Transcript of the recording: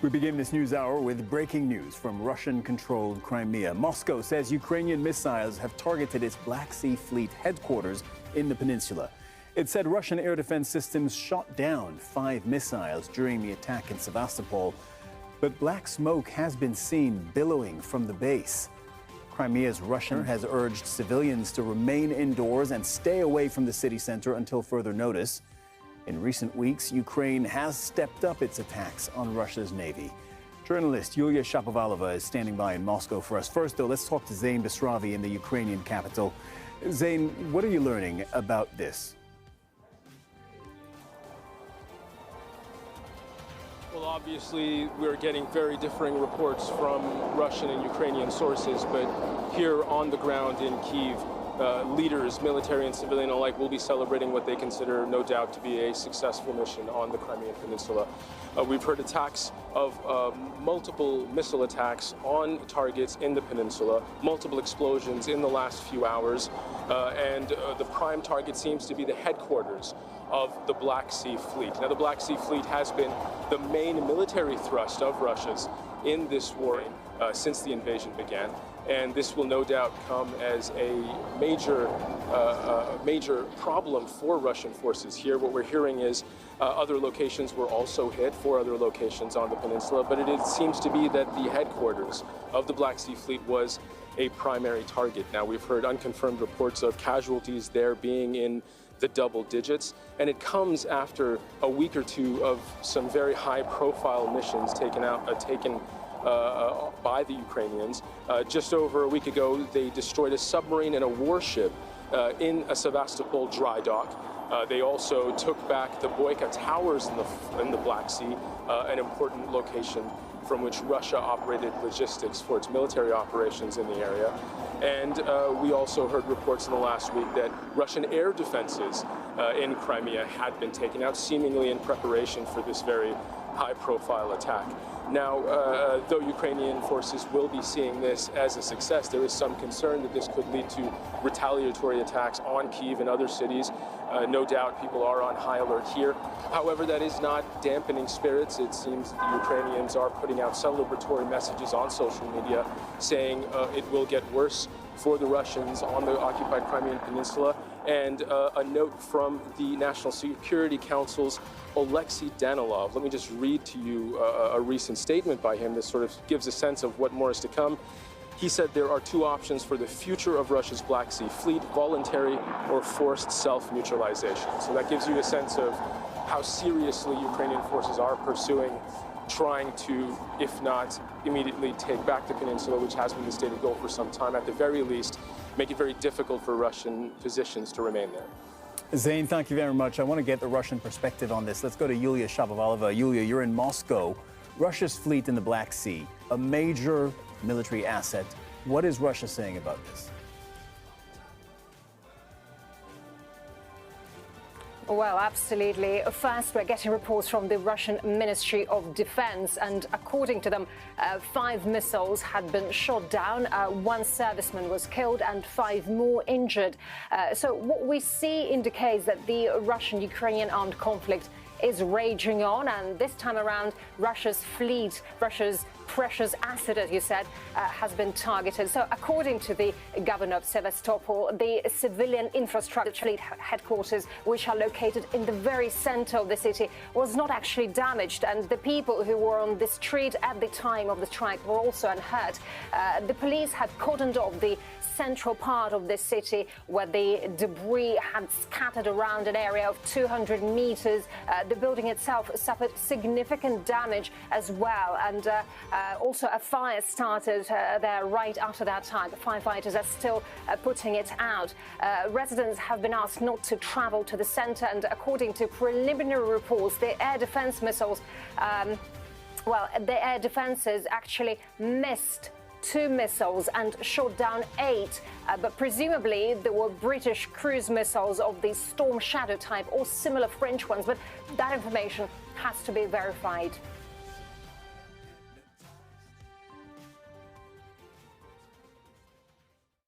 We begin this news hour with breaking news from Russian-controlled Crimea. Moscow says Ukrainian missiles have targeted its Black Sea Fleet headquarters in the peninsula. It said Russian air defense systems shot down 5 missiles during the attack in Sevastopol, but black smoke has been seen billowing from the base. Crimea's Russia has urged civilians to remain indoors and stay away from the city center until further notice. In recent weeks, Ukraine has stepped up its attacks on Russia's navy. Journalist Yulia Shapovalova is standing by in Moscow for us. First, though, let's talk to Zain Basravi in the Ukrainian capital. Zain, what are you learning about this? Well, obviously, we're getting very differing reports from Russian and Ukrainian sources, but here on the ground in Kyiv, leaders, military and civilian alike, will be celebrating what they consider, no doubt, to be a successful mission on the Crimean Peninsula. We've heard attacks of multiple missile attacks on targets in the peninsula, multiple explosions in the last few hours, and the prime target seems to be the headquarters of the Black Sea Fleet. Now, the Black Sea Fleet has been the main military thrust of Russia's in this war since the invasion began. And this will no doubt come as a major problem for Russian forces here. What we're hearing is other locations were also hit, 4 other locations on the peninsula, but it seems to be that the headquarters of the Black Sea Fleet was a primary target. Now, we've heard unconfirmed reports of casualties there being in the double digits, and it comes after a week or two of some very high-profile missions taken by the Ukrainians. Just over a week ago, they destroyed a submarine and a warship in a Sevastopol dry dock. They also took back the Boyka Towers in the Black Sea, an important location from which Russia operated logistics for its military operations in the area. And we also heard reports in the last week that Russian air defenses in Crimea had been taken out, seemingly in preparation for this very high-profile attack. Now, though Ukrainian forces will be seeing this as a success, there is some concern that this could lead to retaliatory attacks on Kyiv and other cities. No doubt people are on high alert here. However, that is not dampening spirits. It seems the Ukrainians are putting out celebratory messages on social media saying it will get worse for the Russians on the occupied Crimean Peninsula. And a note from the National Security Council's Alexei Danilov. Let me just read to you a recent statement by him that sort of gives a sense of what more is to come. He said there are 2 options for the future of Russia's Black Sea Fleet: voluntary or forced self-neutralization. So that gives you a sense of how seriously Ukrainian forces are pursuing trying to, if not immediately take back the peninsula, which has been the stated goal for some time, at the very least, make it very difficult for Russian positions to remain there. Zain, thank you very much. I want to get the Russian perspective on this. Let's go to Yulia Shapovalova. Yulia, you're in Moscow. Russia's fleet in the Black Sea, a major military asset. What is Russia saying about this? Well, absolutely. First, we're getting reports from the Russian Ministry of Defense, and according to them, 5 missiles had been shot down, 1 serviceman was killed and 5 more injured. So what we see indicates that the Russian-Ukrainian armed conflict is raging on, and this time around, Russia's fleet, Russia's precious asset, as you said, has been targeted. So according to the governor of Sevastopol, the civilian infrastructure fleet headquarters, which are located in the very center of the city, was not actually damaged, and the people who were on the street at the time of the strike were also unhurt. The police had cordoned off the central part of the city where the debris had scattered around an area of 200 meters. The building itself suffered significant damage as well, and also a fire started there right after that time. The firefighters are still putting it out. Residents have been asked not to travel to the center, and according to preliminary reports, the air defense missiles, the air defenses actually missed 2 missiles and shot down 8, but presumably there were British cruise missiles of the Storm Shadow type or similar French ones, but that information has to be verified.